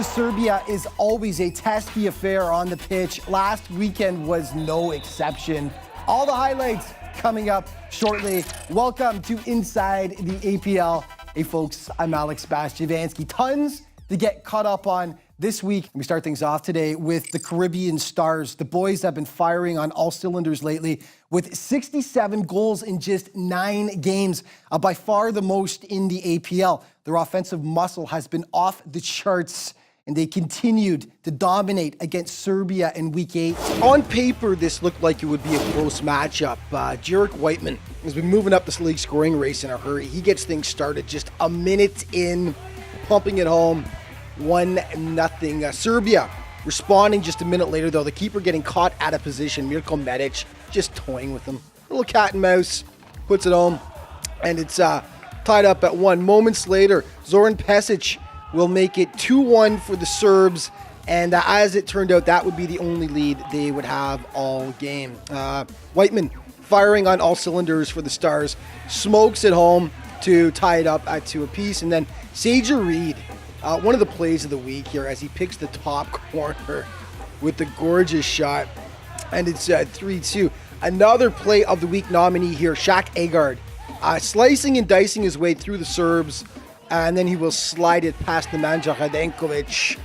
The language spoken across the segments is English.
versus Serbia is always a testy affair on the pitch. Last weekend was no exception. All the highlights coming up shortly. Welcome to Inside the APL. Hey folks, I'm Alex Bastiavansky. Tons to get caught up on this week. We start things off today with the Caribbean Stars. The boys have been firing on all cylinders lately with 67 goals in just 9 games, by far the most in the APL. Their offensive muscle has been off the charts, and they continued to dominate against Serbia in Week 8. On paper, this looked like it would be a close matchup. Jarek Whiteman has been moving up this league scoring race in a hurry. He gets things started just a minute in, pumping it home. 1-0. Serbia responding just a minute later, though. The keeper getting caught out of position. Mirko Medic just toying with him. A little cat and mouse, puts it home, and it's tied up at 1. Moments later, Zoran Pesic will make it 2-1 for the Serbs, and as it turned out, that would be the only lead they would have all game. Whiteman firing on all cylinders for the Stars, smokes it home to tie it up at 2 apiece, and then Sager Reed, one of the plays of the week here as he picks the top corner with the gorgeous shot, and it's 3-2. Another play of the week nominee here, Shaq Agard, slicing and dicing his way through the Serbs, and then he will slide it past Nemanja Radenkovic.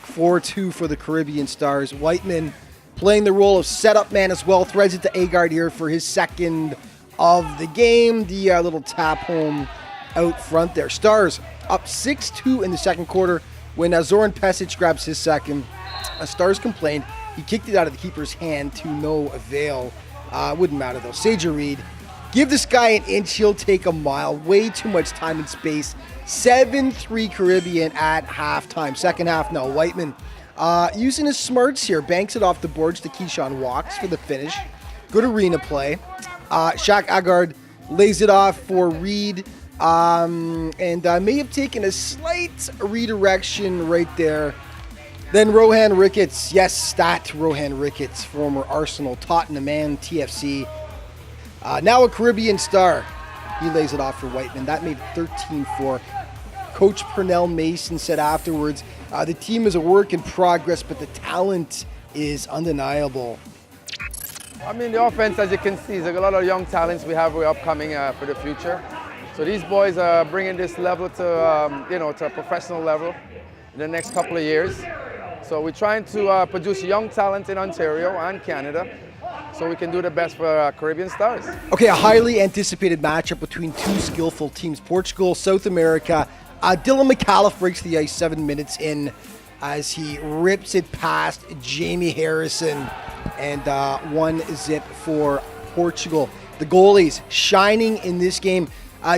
4-2 for the Caribbean Stars. Whiteman playing the role of setup man as well, threads it to Agard here for his second of the game. The little tap home out front there. Stars up 6-2 in the second quarter when Zoran Pesic grabs his second. Stars complained. He kicked it out of the keeper's hand to no avail. Wouldn't matter though. Sager Reed, give this guy an inch, he'll take a mile. Way too much time and space. 7-3 Caribbean at halftime. Second half now. Whiteman using his smarts here. Banks it off the boards to Keyshawn Walks for the finish. Good arena play. Shaq Agard lays it off for Reed. And may have taken a slight redirection right there. Then Rohan Ricketts, yes, that Rohan Ricketts, former Arsenal, Tottenham, and TFC. Now a Caribbean Star. He lays it off for Whiteman. That made 13-4. Coach Pernell Mason said afterwards, the team is a work in progress, but the talent is undeniable. I mean, the offense, as you can see, there's a lot of young talents we have upcoming for the future. So these boys are bringing this level to, to a professional level in the next couple of years. So we're trying to produce young talent in Ontario and Canada so we can do the best for Caribbean Stars. Okay, a highly anticipated matchup between two skillful teams. Portugal, South America. Dylan McAuliffe breaks the ice 7 minutes in as he rips it past Jamie Harrison, and 1-0 for Portugal. The goalies shining in this game.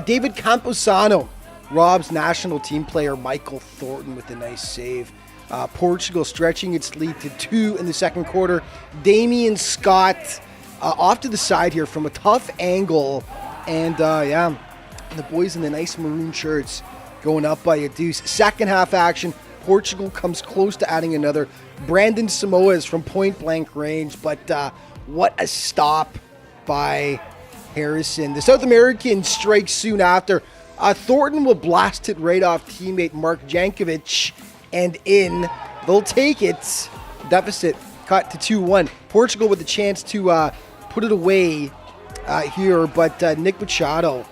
David Camposano robs national team player Michael Thornton with a nice save. Portugal stretching its lead to 2 in the second quarter. Damian Scott off to the side here from a tough angle. And the boys in the nice maroon shirts going up by a deuce. Second half action. Portugal comes close to adding another. Brandon Samoas from point blank range, but what a stop by Harrison. The South American strikes soon after. Thornton will blast it right off teammate Mark Jankovic, and in. They'll take it. Deficit cut to 2-1. Portugal with the chance to put it away here, but Nick Machado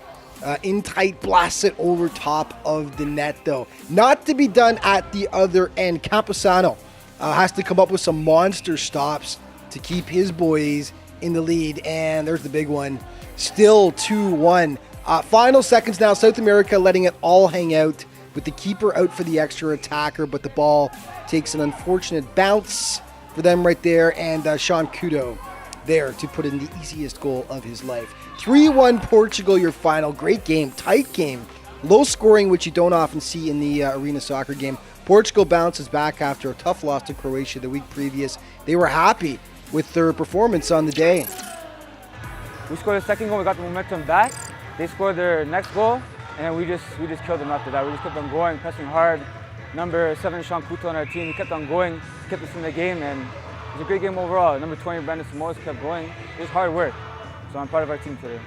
in tight blasts it over top of the net, though. Not to be done at the other end. Camposano has to come up with some monster stops to keep his boys in the lead, and there's the big one. Still 2-1. Final seconds now. South America letting it all hang out with the keeper out for the extra attacker, but the ball takes an unfortunate bounce for them right there, and Sean Kudo there to put in the easiest goal of his life. 3-1 Portugal, your final. Great game, tight game, low scoring, which you don't often see in the arena soccer game. Portugal bounces back after a tough loss to Croatia the week previous. They were happy with their performance on the day. We scored the second goal, we got the momentum back. They scored their next goal, and we just killed them after that. We just kept on going, pressing hard. Number 7, Sean Kuto on our team, he kept on going, kept us in the game, and it was a great game overall. Number 20, Brandon Samoas, kept going. It was hard work, so I'm proud of our team today.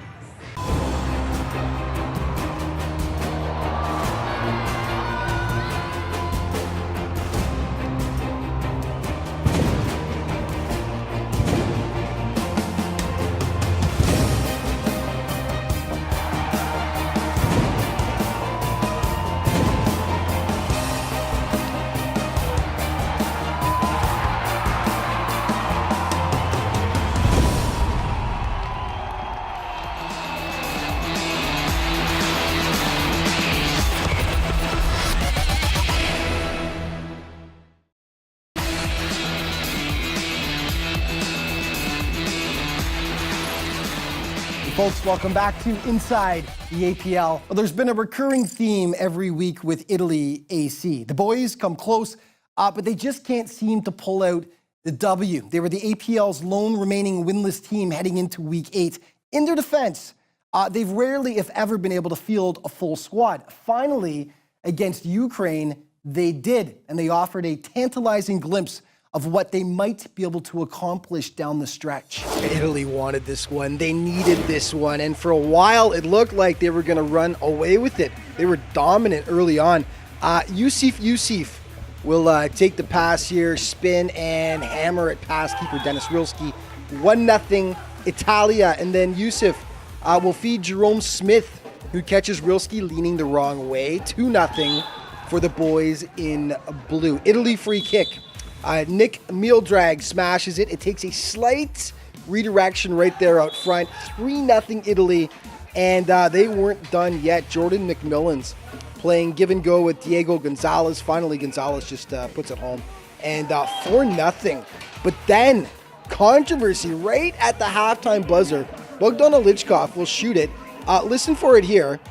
Folks, welcome back to Inside the APL. Well, there's been a recurring theme every week with Italy AC. The boys come close, but they just can't seem to pull out the W. They were the APL's lone remaining winless team heading into week 8. In their defense, they've rarely, if ever, been able to field a full squad. Finally, against Ukraine, they did, and they offered a tantalizing glimpse of what they might be able to accomplish down the stretch. Italy wanted this one. They needed this one. And for a while, it looked like they were going to run away with it. They were dominant early on. Yusuf will take the pass here, spin, and hammer it past keeper Dennis Rilski. 1-0 Italia. And then Yusuf will feed Jerome Smith, who catches Rilski leaning the wrong way. 2-0 for the boys in blue. Italy free kick. Nick Mealdrag smashes it. It takes a slight redirection right there out front. 3-0 Italy, and they weren't done yet. Jordan McMillan's playing give and go with Diego Gonzalez. Finally, Gonzalez just puts it home. And 4-0. But then, controversy right at the halftime buzzer. Bogdan Olichkov will shoot it. Listen for it here.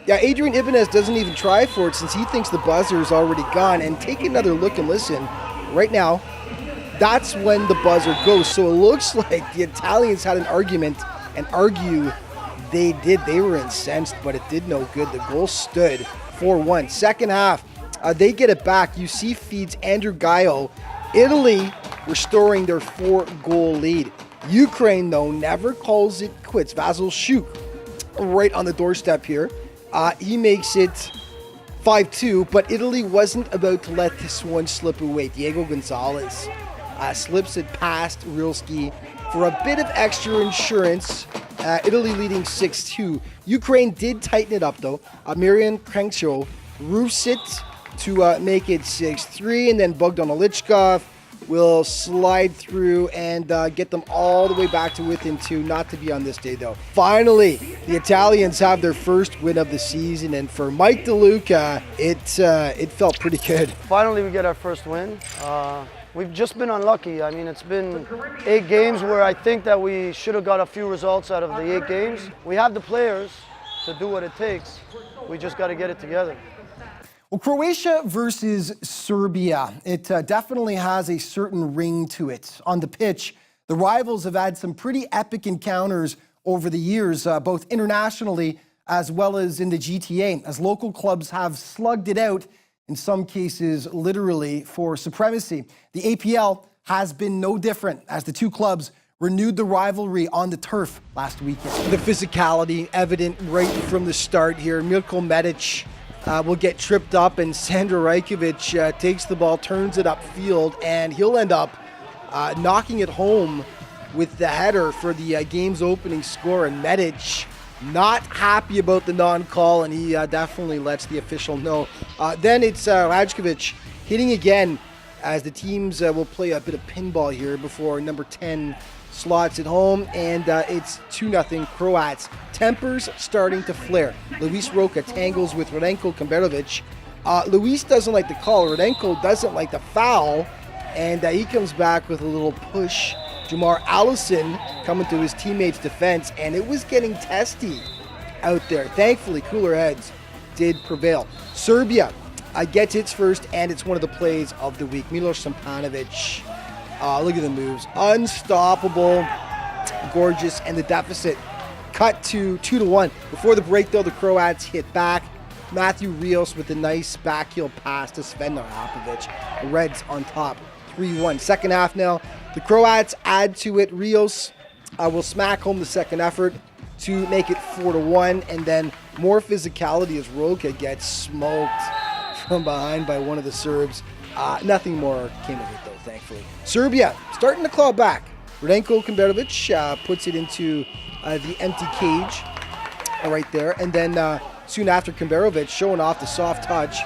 Yeah, Adrian Ibanez doesn't even try for it since he thinks the buzzer is already gone. And take another look and listen. Right now, that's when the buzzer goes. So it looks like the Italians had an argument, and argue they did. They were incensed, but it did no good. The goal stood 4-1. Second half, they get it back. UC feeds Andrew Gaio. Italy restoring their 4-goal lead. Ukraine, though, never calls it quits. Vasil Shuk right on the doorstep here. He makes it 5-2, but Italy wasn't about to let this one slip away. Diego Gonzalez slips it past Rilski for a bit of extra insurance. Italy leading 6-2. Ukraine did tighten it up, though. Marian Krencho roofs it to make it 6-3, and then Bogdan Olichkov will slide through and get them all the way back to within 2. Not to be on this day, though. Finally, the Italians have their first win of the season, and for Mike DeLuca, it felt pretty good. Finally, we get our first win. We've just been unlucky. I mean, it's been 8 games where I think that we should have got a few results out of the 8 games. We have the players to do what it takes. We just got to get it together. Well, Croatia versus Serbia, it definitely has a certain ring to it. On the pitch, the rivals have had some pretty epic encounters over the years, both internationally as well as in the GTA, as local clubs have slugged it out, in some cases literally, for supremacy. The APL has been no different, as the two clubs renewed the rivalry on the turf last weekend. The physicality evident right from the start here. Milko Medic will get tripped up, and Sandro Rajkovic takes the ball, turns it upfield, and he'll end up knocking it home with the header for the game's opening score. And Medic not happy about the non-call, and he definitely lets the official know. Then it's Rajkovic hitting again, as the teams will play a bit of pinball here before number 10 slots it home, and it's 2-0 Croats. Tempers starting to flare. Luis Roca tangles with Radenko Kamberovic. Luis doesn't like the call. Radenko doesn't like the foul, and he comes back with a little push. Jamar Allison coming to his teammates' defense, and it was getting testy out there. Thankfully, cooler heads did prevail. Serbia gets its first, and it's one of the plays of the week. Milos Sampanovic. Look at the moves. Unstoppable, gorgeous, and the deficit cut to 2-1. Before the break, though, the Croats hit back. Matthew Rios with a nice backheel pass to Sven Narapovic. The Reds on top, 3-1. Second half now. The Croats add to it. Rios will smack home the second effort to make it 4-1, and then more physicality as Roca gets smoked from behind by one of the Serbs. Nothing more came of it, though, thankfully. Serbia starting to claw back. Radenko Kamberovic puts it into the empty cage right there. And then soon after, Kamberovic showing off the soft touch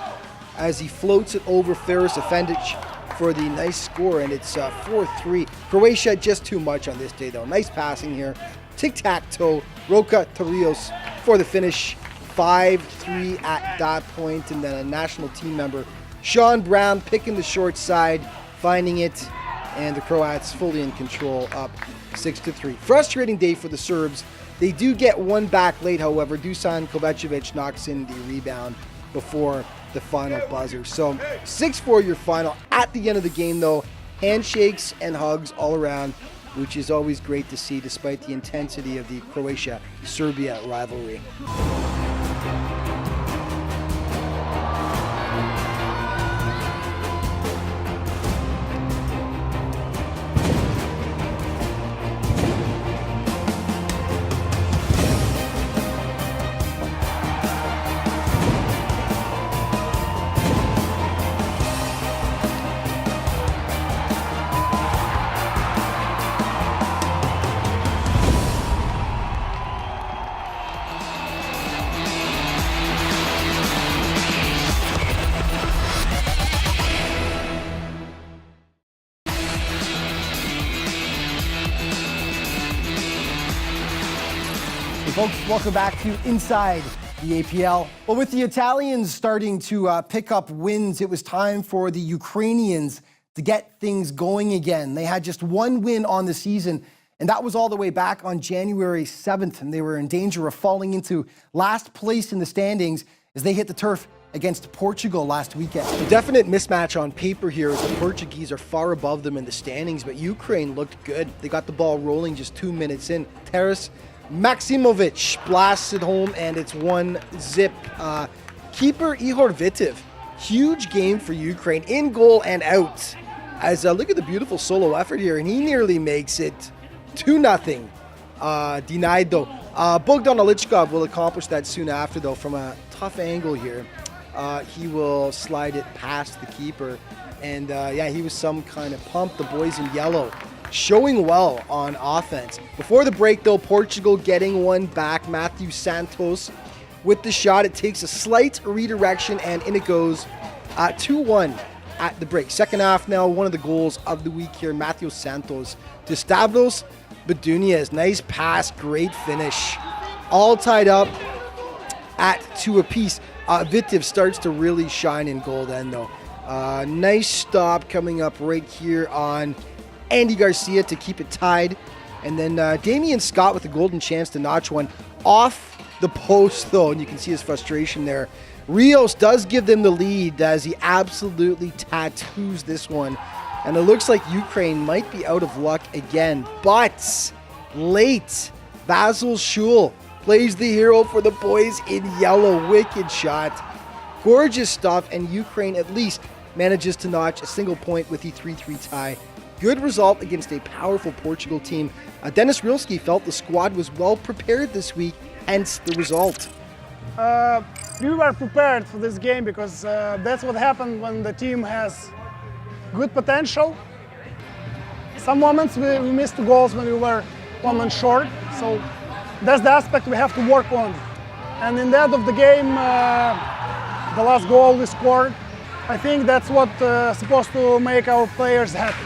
as he floats it over Faris Efendic for the nice score. And it's 4-3. Croatia just too much on this day, though. Nice passing here. Tic-tac-toe. Roca to Rios for the finish. 5-3 at that point. And then a national team member, Sean Brown, picking the short side, finding it, and the Croats fully in control, up 6-3. Frustrating day for the Serbs. They do get one back late, however. Dusan Kovacevic knocks in the rebound before the final buzzer. So 6-4 your final. At the end of the game, though, handshakes and hugs all around, which is always great to see despite the intensity of the Croatia-Serbia rivalry. Folks, welcome back to Inside the APL. Well, with the Italians starting to pick up wins, it was time for the Ukrainians to get things going again. They had just one win on the season, and that was all the way back on January 7th, and they were in danger of falling into last place in the standings as they hit the turf against Portugal last weekend. A definite mismatch on paper here as the Portuguese are far above them in the standings, but Ukraine looked good. They got the ball rolling just 2 minutes in. Taras Maximovic blasts it home, and it's 1-0. Keeper Ihor Vitev, huge game for Ukraine, in goal and out. As look at the beautiful solo effort here, and he nearly makes it 2-0. Denied though. Bogdan Olichkov will accomplish that soon after though from a tough angle here. He will slide it past the keeper, and yeah, he was some kind of pump. The boys in yellow showing well on offense. Before the break though, Portugal getting one back. Matthew Santos with the shot. It takes a slight redirection and in it goes. 2-1 at the break. Second half now, one of the goals of the week here. Matthew Santos to Stavros Bedunias. Nice pass, great finish. All tied up at 2 apiece. Vitev starts to really shine in goal then though. Nice stop coming up right here on Andy Garcia to keep it tied. And then Damian Scott with a golden chance to notch one off the post though, and you can see his frustration there. Rios does give them the lead as he absolutely tattoos this one. And it looks like Ukraine might be out of luck again. But late, Vasil Shul plays the hero for the boys in yellow. Wicked shot. Gorgeous stuff, and Ukraine at least manages to notch a single point with the 3-3 tie. Good result against a powerful Portugal team. Dennis Rilski felt the squad was well prepared this week, hence the result. We were prepared for this game because that's what happened when the team has good potential. Some moments we missed goals when we were 1 man short, so that's the aspect we have to work on. And in the end of the game, the last goal we scored, I think that's what's supposed to make our players happy.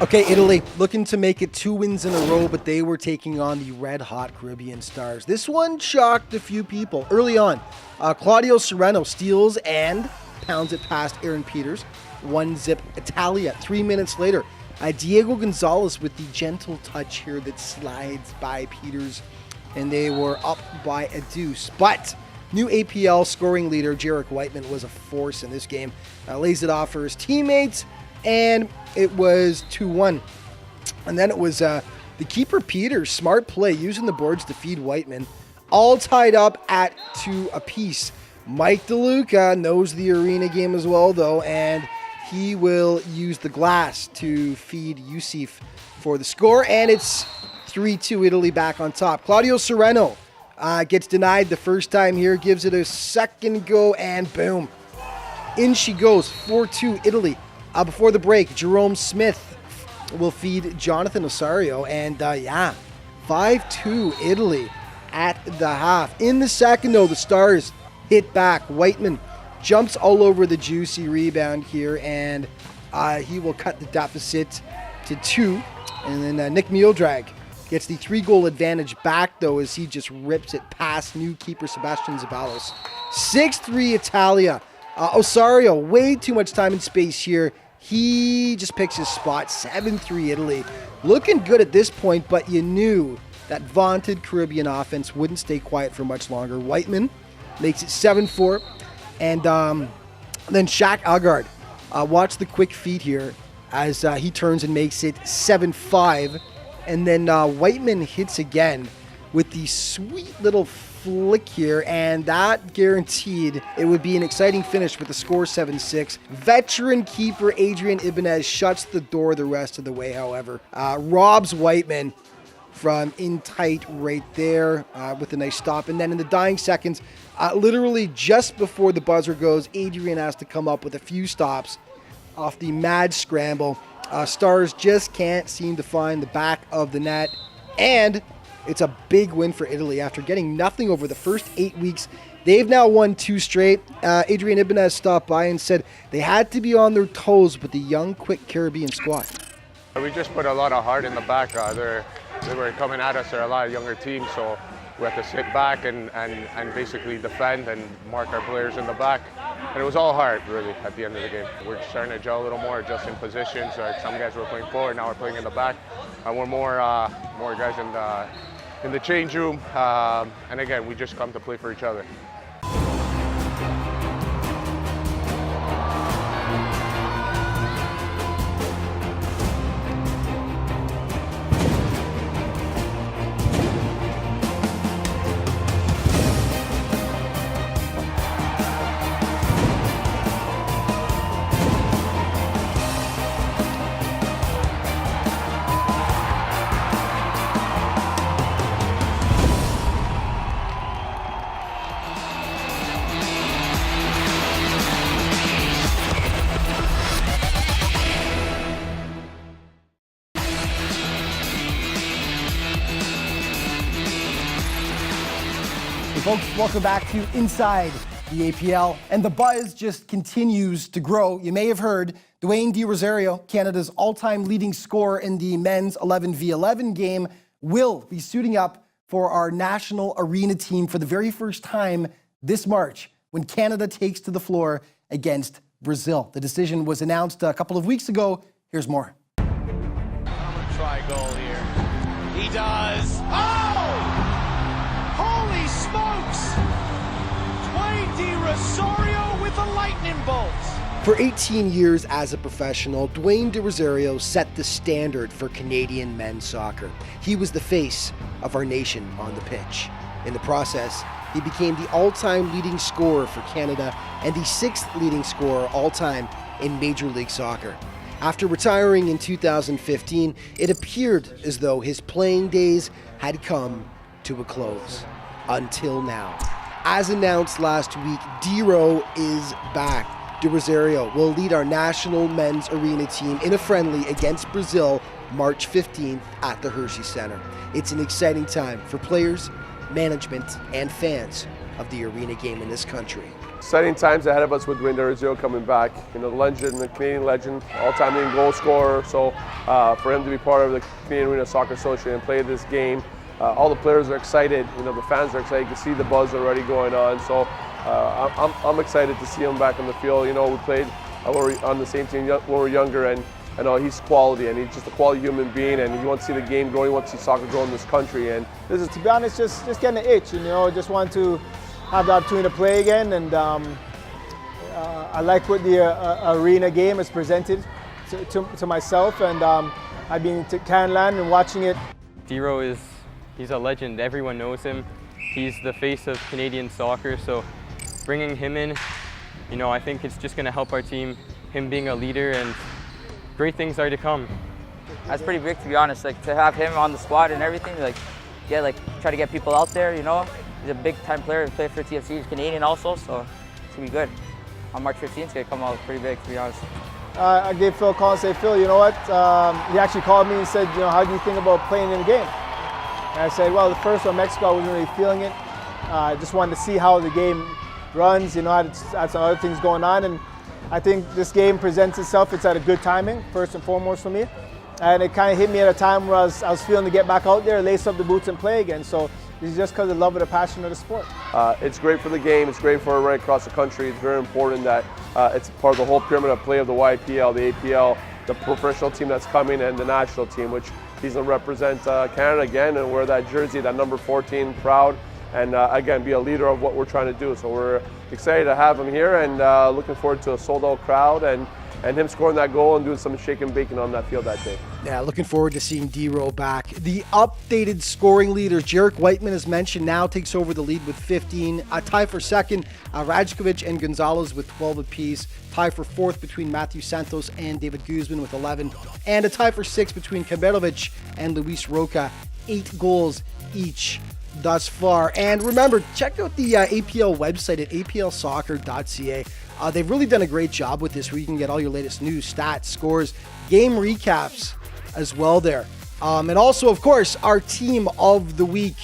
Okay, Italy looking to make it 2 wins in a row, but they were taking on the red-hot Caribbean Stars. This one shocked a few people. Early on, Claudio Sereno steals and pounds it past Aaron Peters. 1-0 Italia. 3 minutes later, Diego Gonzalez with the gentle touch here that slides by Peters, and they were up by a deuce. But new APL scoring leader Jarek Whiteman was a force in this game. Lays it off for his teammates, and it was 2-1. And then it was the keeper Peters, smart play, using the boards to feed Whiteman. All tied up at 2 apiece. Mike DeLuca knows the arena game as well, though, and he will use the glass to feed Yusuf for the score, and it's 3-2 Italy back on top. Claudio Sereno gets denied the first time here, gives it a second go, and boom. In she goes, 4-2 Italy. Before the break, Jerome Smith will feed Jonathan Osorio, and yeah, 5-2 Italy at the half. In the second, though, the Stars hit back. Whiteman jumps all over the juicy rebound here, and he will cut the deficit to 2. And then Nick Miodrag gets the 3-goal advantage back, though, as he just rips it past new keeper Sebastian Zabalos. 6-3 Italia. Osorio, way too much time and space here. He just picks his spot. 7-3 Italy. Looking good at this point, but you knew that vaunted Caribbean offense wouldn't stay quiet for much longer. Whiteman makes it 7-4. And then Shaq Algard, watch the quick feed here as he turns and makes it 7-5. And then Whiteman hits again with the sweet little flick here, and that guaranteed it would be an exciting finish with the score 7-6. Veteran keeper Adrian Ibanez shuts the door the rest of the way, however. Robs Whiteman from in tight right there with a nice stop. And then in the dying seconds, literally just before the buzzer goes, Adrian has to come up with a few stops off the mad scramble. Stars just can't seem to find the back of the net. And it's a big win for Italy. After getting nothing over the first 8 weeks, they've now won 2 straight. Adrian Ibanez stopped by and said they had to be on their toes with the young, quick Caribbean squad. We just put a lot of heart in the back. They were coming at us. They're a lot of younger teams, so we had to sit back and basically defend and mark our players in the back. And it was all hard, really, at the end of the game. We're starting to gel a little more, adjusting positions. Some guys were playing forward, now we're playing in the back. And we're more guys in the change room. And again, we just come to play for each other. Folks, welcome back to Inside the APL. And the buzz just continues to grow. You may have heard Dwayne De Rosario, Canada's all-time leading scorer in the men's 11v11 game, will be suiting up for our national arena team for the very first time this March when Canada takes to the floor against Brazil. The decision was announced a couple of weeks ago. Here's more. I'm gonna try goal here. He does. Oh! Holy smokes! Dwayne De Rosario with a lightning bolt. For 18 years as a professional, Dwayne De Rosario set the standard for Canadian men's soccer. He was the face of our nation on the pitch. In the process, he became the all-time leading scorer for Canada and the 6th leading scorer all-time in Major League Soccer. After retiring in 2015, it appeared as though his playing days had come to a close. Until now. As announced last week, D-Ro is back. De Rosario will lead our national men's arena team in a friendly against Brazil March 15th at the Hershey Center. It's an exciting time for players, management, and fans of the arena game in this country. Exciting times ahead of us with Dwayne De Rosario coming back. You know, the legend, the Canadian legend, all-time leading goal scorer. So for him to be part of the Canadian Arena Soccer Association and play this game, all the players are excited. You know, the fans are excited. You can see the buzz already going on. So I'm excited to see him back on the field. You know, we played on the same team when we were younger, and I know he's quality, and he's just a quality human being, and he wants to see the game grow. He wants to see soccer grow in this country. And this is, to be honest, just getting an itch. You know, just want to have the opportunity to play again, and I like what the arena game has presented to myself, and I've been to Canland and watching it. D-Ro he's a legend. Everyone knows him. He's the face of Canadian soccer, so bringing him in, you know, I think it's just going to help our team, him being a leader, and great things are to come. That's pretty big, to be honest, like to have him on the squad and everything, try to get people out there, you know. He's a big time player, he played for TFC, he's Canadian also, so it's going to be good. On March 15th, it's going to come out pretty big, to be honest. I gave Phil a call and said, Phil, you know what? He actually called me and said, you know, how do you think about playing in the game? And I said, well, the first one, Mexico, I wasn't really feeling it. I just wanted to see how the game runs, you know, I had some other things going on, and I think this game presents itself. It's at a good timing, first and foremost for me. And it kind of hit me at a time where I was feeling to get back out there, lace up the boots and play again. So it's just because of the love and the passion of the sport. It's great for the game. It's great for right across the country. It's very important that it's part of the whole pyramid of play of the YPL, the APL, the professional team that's coming, and the national team, which he's going to represent Canada again and wear that jersey, that number 14, proud, and again, be a leader of what we're trying to do. So we're excited to have him here and looking forward to a sold-out crowd and him scoring that goal and doing some shake and bacon on that field that day. Yeah, looking forward to seeing D-Row back. The updated scoring leaders, Jarek Whiteman, as mentioned, now takes over the lead with 15. A tie for second, Rajkovic and Gonzalez with 12 apiece. Tie for fourth between Matthew Santos and David Guzman with 11. And a tie for sixth between Kaberovic and Luis Roca, 8 goals each thus far. And remember, check out the APL website at aplsoccer.ca. They've really done a great job with this, where you can get all your latest news, stats, scores, game recaps as well there. And also, of course, our team of the week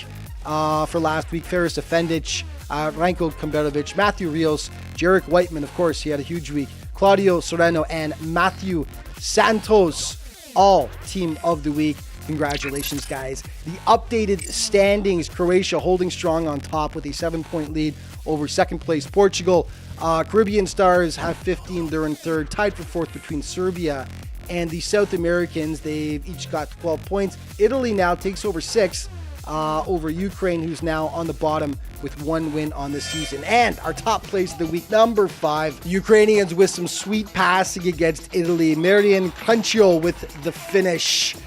for last week, Faris Efendic, Ranko Kaberovic, Matthew Rios, Jarek Whiteman, of course, he had a huge week, Claudio Soreno, and Matthew Santos, all team of the week. Congratulations, guys. The updated standings, Croatia holding strong on top with a 7-point lead over second place Portugal. Caribbean Stars have 15, they're in third, tied for fourth between Serbia and the South Americans. They've each got 12 points. Italy now takes over 6 over Ukraine, who's now on the bottom with 1 win on the season. And our top place of the week, number 5, Ukrainians with some sweet passing against Italy. Marian Crunchio with the finish.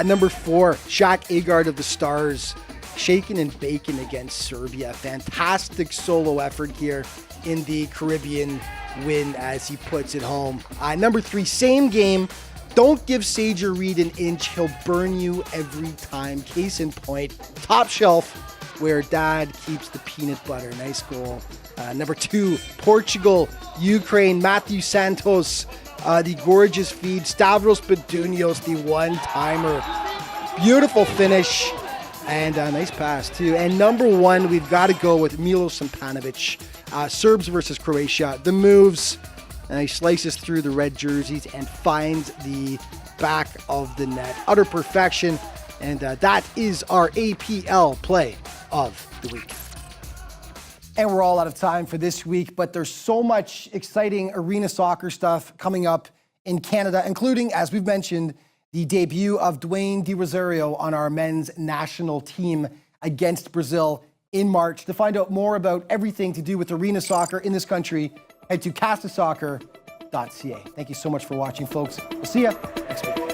Number 4, Shaq Agard of the Stars, shaking and baking against Serbia. Fantastic solo effort here in the Caribbean win, as he puts it home. Number 3, same game. Don't give Sager Reed an inch. He'll burn you every time. Case in point, Top Shelf, where Dad keeps the peanut butter. Nice goal. Number 2, Portugal, Ukraine, Matthew Santos, the gorgeous feed. Stavros Bedunios, the one-timer. Beautiful finish. And a nice pass, too. And number 1, we've got to go with Milo Sampanovic. Serbs versus Croatia. The moves, and he slices through the red jerseys and finds the back of the net. Utter perfection. And that is our APL play of the week. And we're all out of time for this week, but there's so much exciting arena soccer stuff coming up in Canada, including, as we've mentioned, the debut of Dwayne De Rosario on our men's national team against Brazil in March. To find out more about everything to do with arena soccer in this country, head to castasoccer.ca. Thank you so much for watching, folks. We'll see you next week.